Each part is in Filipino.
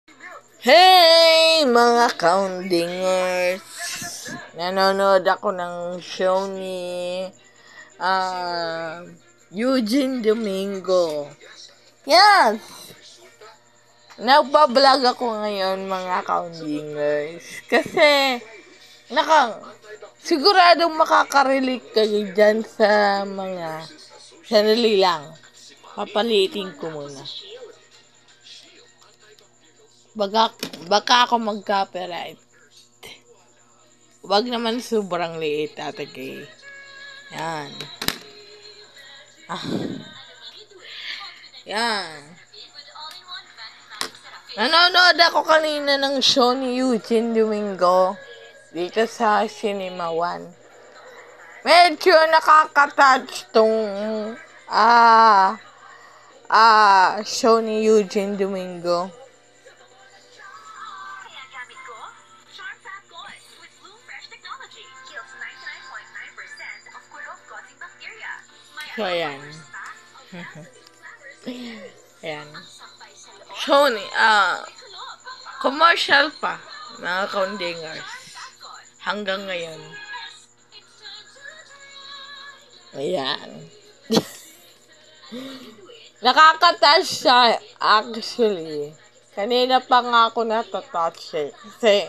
Hey mga Kaundingers! Nanonood ako ng show ni Eugene Domingo. Yes! Nagpa-vlog ako ngayon mga Kaundingers. Kasi siguradong makakarelate kayo dyan sa mga sanali lang. Papalitin ko muna. Baka ako mag-copyright. Wag naman sobrang liit, Ate Kay. Yan. Yan. Nanonood ako kanina ng show ni Eugene Domingo dito sa Cinema One. Medyo nakaka-touch tong show ni Eugene Domingo. So, ayan. Ayan. Show ni, commercial pa, mga Kaundingers. Hanggang ngayon. Ayan. Nakaka-touch siya, actually. Kanina pa nga ako natatouch eh. Kasi,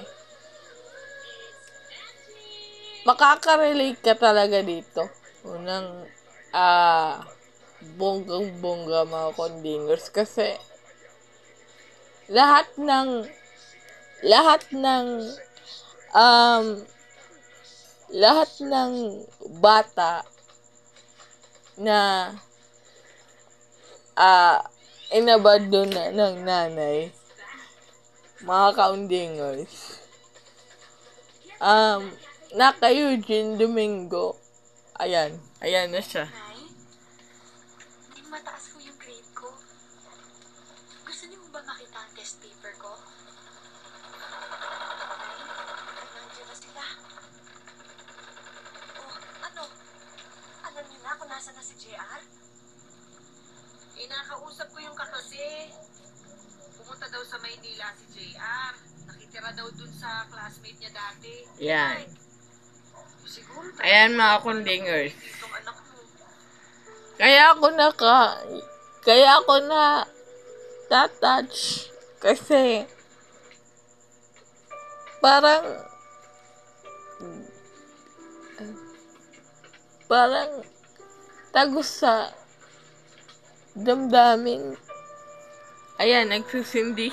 makaka-relate ka talaga dito. Unang, bonggang-bongga mga Kaundingers. Kasi, lahat ng bata na inabandon na ng nanay, mga Kaundingers, naka Eugene Domingo, ayan na siya. Hindi mataas ko yung grade ko. Gusto niyo ba makita ang test paper ko? Nandiyan na sila. Oh, ano? Alam niyo na kung nasa na si JR? Nakausap ko yung kakasi. Pumunta daw sa Maynila si JR. Nakitira daw dun sa classmate niya dati. Yan. Siguro Ayan mga Kaundingers. itong anak mo. Kaya ako na touch kasi parang tagos sa damdamin. Ayan, nagsisindi